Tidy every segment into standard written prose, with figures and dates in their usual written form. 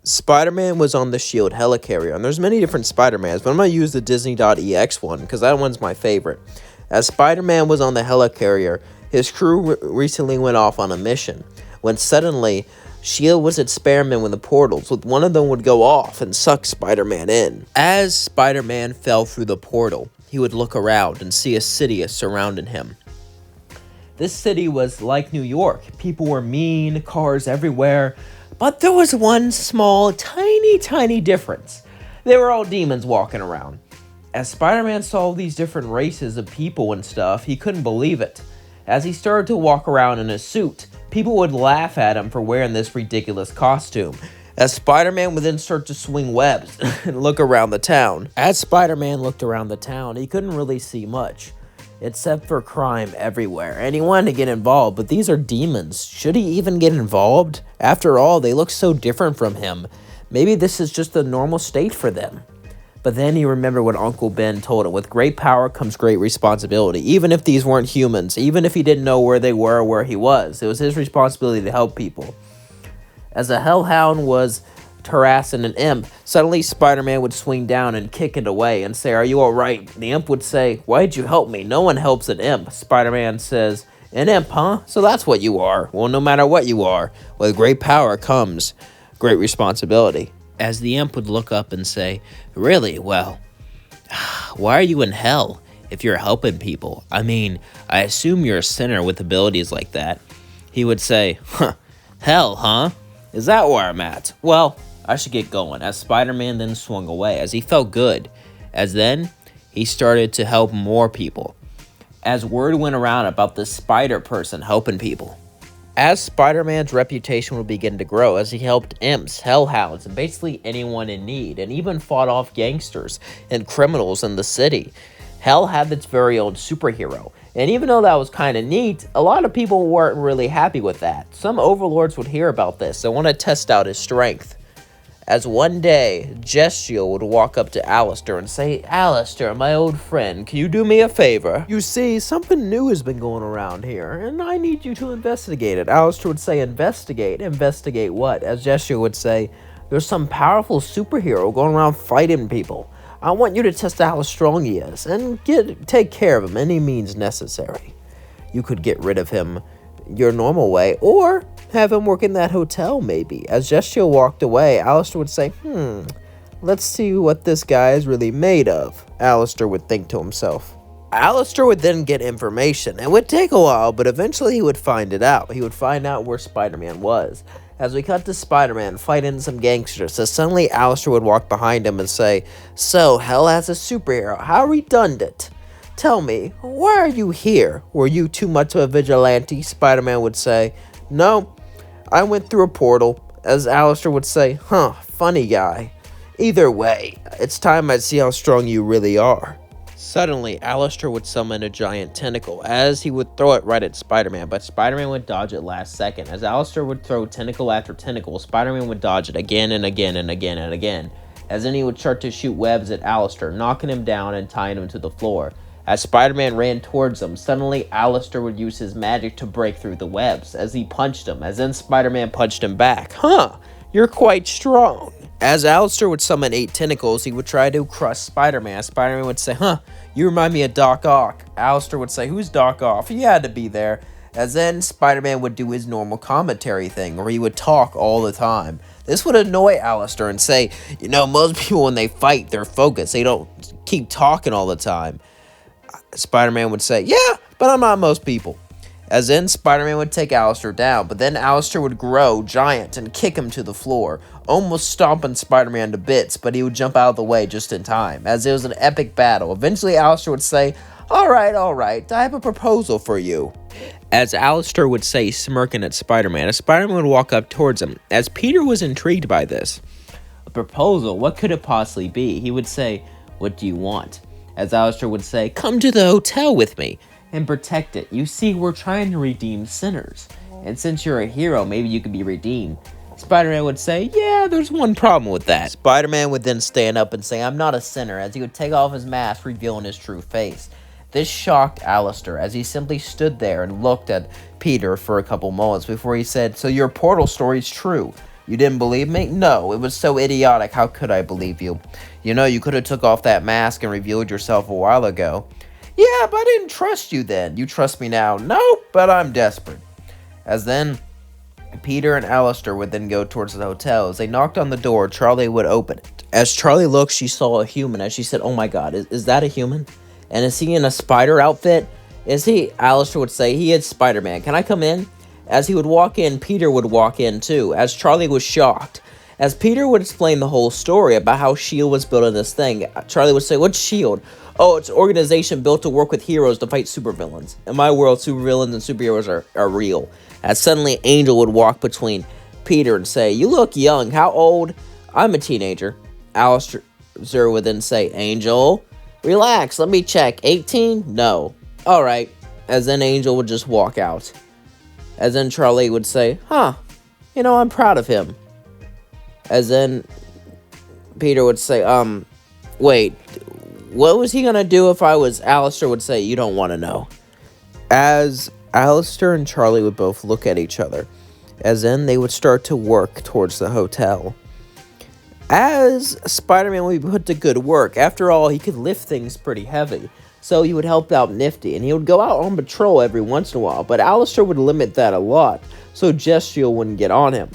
Spider-Man was on the SHIELD helicarrier, and there's many different Spider-Mans, but I'm going to use the Disney.ex one, because that one's my favorite. As Spider-Man was on the helicarrier, his crew recently went off on a mission, when suddenly, SHIELD was experimenting with the portals, with one of them would go off and suck Spider-Man in. As Spider-Man fell through the portal, he would look around and see a city surrounding him. This city was like New York. People were mean, cars everywhere. But there was one small, tiny difference. They were all demons walking around. As Spider-Man saw these different races of people and stuff, he couldn't believe it. As he started to walk around in a suit, people would laugh at him for wearing this ridiculous costume. As Spider-Man would then start to swing webs and look around the town. As Spider-Man looked around the town, he couldn't really see much, except for crime everywhere, and he wanted to get involved, but these are demons. Should he even get involved? After all, they look so different from him. Maybe this is just a normal state for them. But then he remembered what Uncle Ben told him. With great power comes great responsibility. Even if these weren't humans, even if he didn't know where they were or where he was, it was his responsibility to help people. As a hellhound was harassing an imp, suddenly Spider-Man would swing down and kick it away and say, "Are you alright?" The imp would say, "Why'd you help me? No one helps an imp." Spider-Man says, "An imp, huh? So that's what you are. Well, no matter what you are, with great power comes great responsibility." As the imp would look up and say, "Really? Well, why are you in hell if you're helping people? I mean, I assume you're a sinner with abilities like that." He would say, "Hell, huh? Is that where I'm at? Well, I should get going." As Spider-Man then swung away, as he felt good. As then, he started to help more people. As word went around about this spider person helping people. As Spider-Man's reputation would begin to grow, as he helped imps, hellhounds, and basically anyone in need, and even fought off gangsters and criminals in the city. Hell had its very own superhero. And even though that was kind of neat, a lot of people weren't really happy with that. Some overlords would hear about this and want to test out his strength. As one day, Gestiel would walk up to Alistair and say, "Alistair, my old friend, can you do me a favor? You see, something new has been going around here, and I need you to investigate it." Alistair would say, "Investigate? Investigate what?" As Gestiel would say, "There's some powerful superhero going around fighting people. I want you to test out how strong he is, and take care of him any means necessary. You could get rid of him your normal way, or have him work in that hotel, maybe." As Gestiel walked away, Alistair would say, "Let's see what this guy is really made of," Alistair would think to himself. Alistair would then get information. It would take a while, but eventually he would find it out. He would find out where Spider-Man was. As we cut to Spider-Man fighting some gangsters, so suddenly Alistair would walk behind him and say, "So, Hell has a superhero. How redundant. Tell me, why are you here? Were you too much of a vigilante?" Spider-Man would say, "No, I went through a portal." As Alistair would say, "Funny guy. Either way, it's time I see how strong you really are." Suddenly, Alistair would summon a giant tentacle, as he would throw it right at Spider-Man, but Spider-Man would dodge it last second. As Alistair would throw tentacle after tentacle, Spider-Man would dodge it again and again and again and again. As then he would start to shoot webs at Alistair, knocking him down and tying him to the floor. As Spider-Man ran towards him, suddenly Alistair would use his magic to break through the webs, as he punched him, as then Spider-Man punched him back. You're quite strong." As Alistair would summon 8 tentacles, he would try to crush Spider-Man. Spider-Man would say, "You remind me of Doc Ock." Alistair would say, "Who's Doc Ock? He had to be there." As then Spider-Man would do his normal commentary thing, where he would talk all the time. This would annoy Alistair and say, "Most people when they fight, they're focused. They don't keep talking all the time." Spider-Man would say, "Yeah, but I'm not most people." As then Spider-Man would take Alistair down, but then Alistair would grow giant and kick him to the floor, almost stomping Spider-Man to bits, but he would jump out of the way just in time, as it was an epic battle. Eventually Alistair would say, all right, I have a proposal for you." As Alistair would say, smirking at Spider-Man, as Spider-Man would walk up towards him, as Peter was intrigued by this. "A proposal? What could it possibly be?" He would say, "What do you want?" As Alistair would say, "Come to the hotel with me and protect it. You see, we're trying to redeem sinners. And since you're a hero, maybe you could be redeemed." Spider-Man would say, "Yeah, there's one problem with that." Spider-Man would then stand up and say, "I'm not a sinner," as he would take off his mask, revealing his true face. This shocked Alistair, as he simply stood there and looked at Peter for a couple moments before he said, "So your portal story's true. You didn't believe me? No, it was so idiotic. How could I believe you? You know, you could have took off that mask and revealed yourself a while ago. Yeah, but I didn't trust you then. You trust me now? No, but I'm desperate. As then, Peter and Alistair would then go towards the hotel. As they knocked on the door, Charlie would open it. As Charlie looked, she saw a human. As she said, "Oh my God, is that a human? And is he in a spider outfit? Is he?" Alistair would say, "He is Spider-Man. Can I come in?" As he would walk in, Peter would walk in too, as Charlie was shocked. As Peter would explain the whole story about how S.H.I.E.L.D. was building this thing, Charlie would say, "What's S.H.I.E.L.D.? Oh, it's an organization built to work with heroes to fight supervillains. In my world, supervillains and superheroes are real." As suddenly Angel would walk between Peter and say, "You look young. How old?" "I'm a teenager." Alistair would then say, "Angel, relax. Let me check. 18? No." "All right." As then Angel would just walk out. As then Charlie would say, "Huh, you know, I'm proud of him." As then Peter would say, wait, what was he gonna do if I was..." Alistair would say, "You don't want to know." As Alistair and Charlie would both look at each other, as then they would start to work towards the hotel. As Spider-Man would be put to good work. After all, he could lift things pretty heavy. So he would help out Nifty, and he would go out on patrol every once in a while, but Alistair would limit that a lot, so Gestial wouldn't get on him.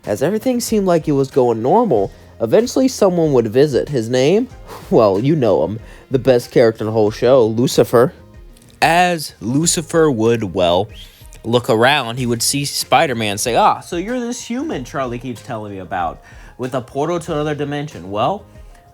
As everything seemed like it was going normal, eventually someone would visit. His name? Well, you know him. The best character in the whole show, Lucifer. As Lucifer would, look around, he would see Spider-Man and say, "Ah, so you're this human Charlie keeps telling me about, with a portal to another dimension. Well,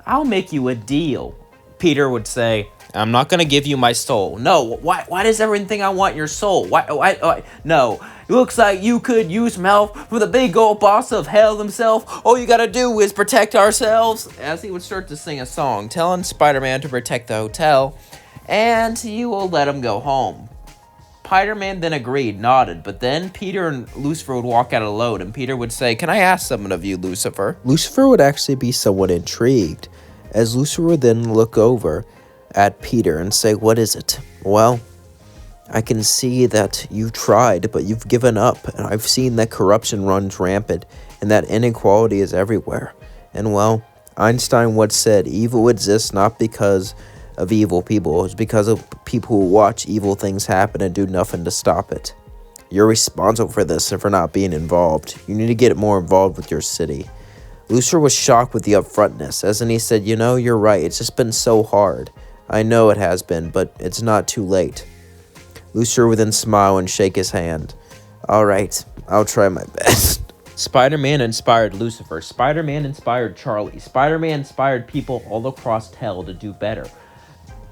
I'll make you a deal." Peter would say, "I'm not going to give you my soul." "No, why does everyone think I want your soul? Why? No, it looks like you could use some help from the big old boss of hell himself. All you got to do is protect ourselves." As he would start to sing a song, telling Spider-Man to protect the hotel, and he will let him go home. Spider-Man then agreed, nodded, but then Peter and Lucifer would walk out alone, and Peter would say, "Can I ask something of you, Lucifer?" Lucifer would actually be somewhat intrigued, as Lucifer would then look over at Peter and say, "What is it?" "Well, I can see that you've tried, but you've given up, and I've seen that corruption runs rampant, and that inequality is everywhere. And well, Einstein once said, evil exists not because of evil people, it's because of people who watch evil things happen and do nothing to stop it. You're responsible for this and for not being involved. You need to get more involved with your city." Lucifer was shocked with the upfrontness, as then he said, "You know, you're right, it's just been so hard. I know it has been, but it's not too late." Lucifer would then smile and shake his hand. "All right, I'll try my best." Spider-Man inspired Lucifer. Spider-Man inspired Charlie. Spider-Man inspired people all across hell to do better.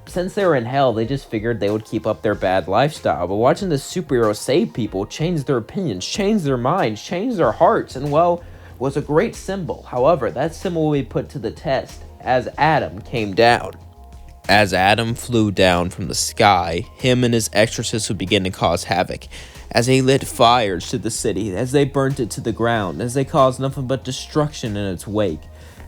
Since they were in hell, they just figured they would keep up their bad lifestyle. But watching the superheroes save people, change their opinions, change their minds, change their hearts, and well, was a great symbol. However, that symbol will be put to the test as Adam came down. As Adam flew down from the sky, him and his exorcists would begin to cause havoc, as they lit fires to the city, as they burnt it to the ground, as they caused nothing but destruction in its wake.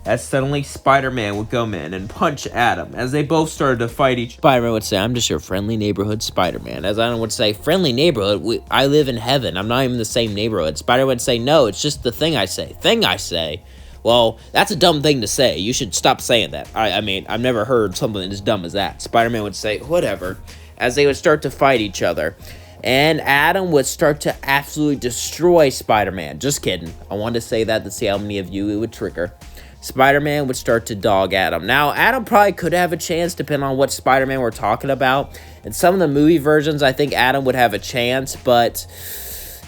As suddenly Spider-Man would come in and punch Adam, as they both started to fight each other. Spider-Man would say, "I'm just your friendly neighborhood Spider-Man." As Adam would say, "Friendly neighborhood? I live in heaven. I'm not even in the same neighborhood." Spider-Man would say, "No, it's just the thing I say." "Thing I say? Well, that's a dumb thing to say. You should stop saying that." I mean, I've never heard something as dumb as that. Spider-Man would say, "Whatever," as they would start to fight each other. And Adam would start to absolutely destroy Spider-Man. Just kidding. I wanted to say that to see how many of you it would trigger. Spider-Man would start to dog Adam. Now, Adam probably could have a chance, depending on what Spider-Man we're talking about. In some of the movie versions, I think Adam would have a chance, but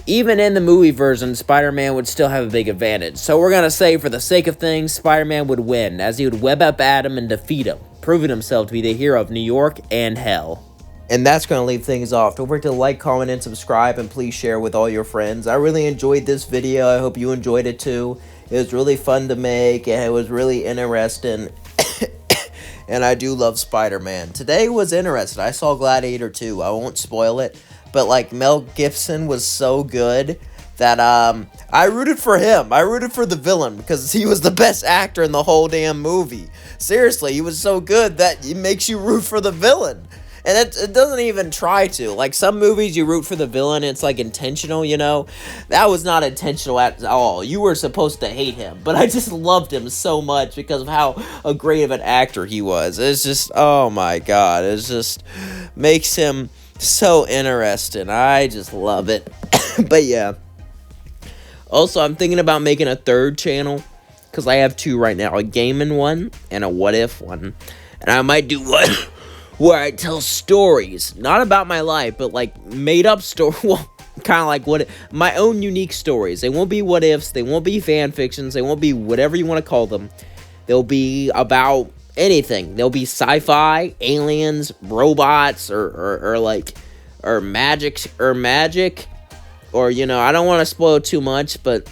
even in the movie version, Spider-Man would still have a big advantage. So we're going to say, for the sake of things, Spider-Man would win, as he would web up Adam and defeat him, proving himself to be the hero of New York and hell. And that's going to leave things off. Don't forget to like, comment, and subscribe, and please share with all your friends. I really enjoyed this video. I hope you enjoyed it too. It was really fun to make, and it was really interesting. And I do love Spider-Man. Today was interesting. I saw Gladiator 2. I won't spoil it. But, like, Mel Gibson was so good that I rooted for him. I rooted for the villain because he was the best actor in the whole damn movie. Seriously, he was so good that it makes you root for the villain. And it doesn't even try to. Like, some movies you root for the villain, it's like intentional, you know? That was not intentional at all. You were supposed to hate him, but I just loved him so much because of how a great of an actor he was. It's just, oh my god, it just makes him so interesting. I just love it. But yeah. Also, I'm thinking about making a third channel, because I have two right now, a gaming one and a what if one. And I might do one where I tell stories, not about my life, but like made up story. Well, kind of like my own unique stories. They won't be what ifs, they won't be fan fictions, they won't be whatever you want to call them. They'll be about anything. They'll be sci-fi, aliens, robots, or magic, or you know, I don't want to spoil too much, but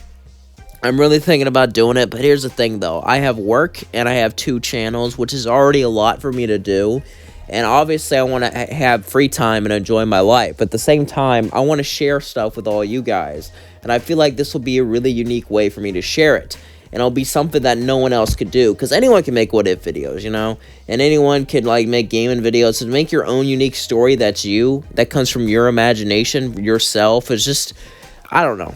I'm really thinking about doing it. But here's the thing, though. I have work, and I have two channels, which is already a lot for me to do. And obviously, I want to have free time and enjoy my life. But at the same time, I want to share stuff with all you guys. And I feel like this will be a really unique way for me to share it. And it'll be something that no one else could do. Because anyone can make what-if videos, you know? And anyone could, like, make gaming videos. So make your own unique story that's you. That comes from your imagination, yourself. It's just, I don't know.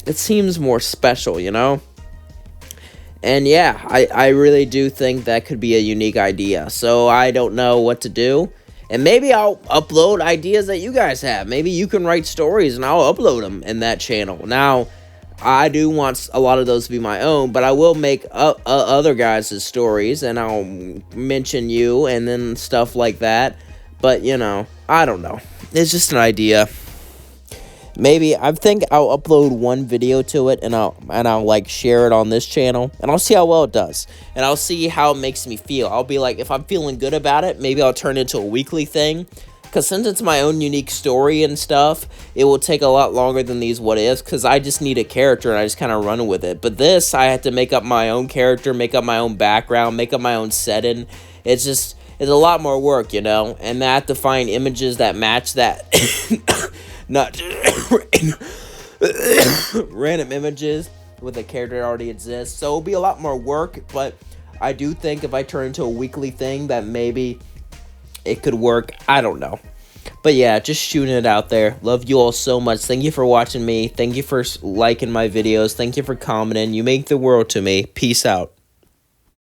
It seems more special, you know? And yeah, I really do think that could be a unique idea. So I don't know what to do. And maybe I'll upload ideas that you guys have. Maybe you can write stories and I'll upload them in that channel. Now, I do want a lot of those to be my own, but I will make other guys' stories and I'll mention you and then stuff like that. But, you know, I don't know. It's just an idea. Maybe I think I'll upload one video to it and I'll like share it on this channel and I'll see how well it does and I'll see how it makes me feel. I'll be like, if I'm feeling good about it, maybe I'll turn it into a weekly thing, because since it's my own unique story and stuff, it will take a lot longer than these what ifs, because I just need a character and I just kind of run with it. But this, I have to make up my own character, make up my own background, make up my own setting. It's a lot more work, you know, and I have to find images that match that. Not random images with a character that already exists. So it'll be a lot more work, but I do think if I turn into a weekly thing that maybe it could work. I don't know. But yeah, just shooting it out there. Love you all so much. Thank you for watching me. Thank you for liking my videos. Thank you for commenting. You make the world to me. Peace out.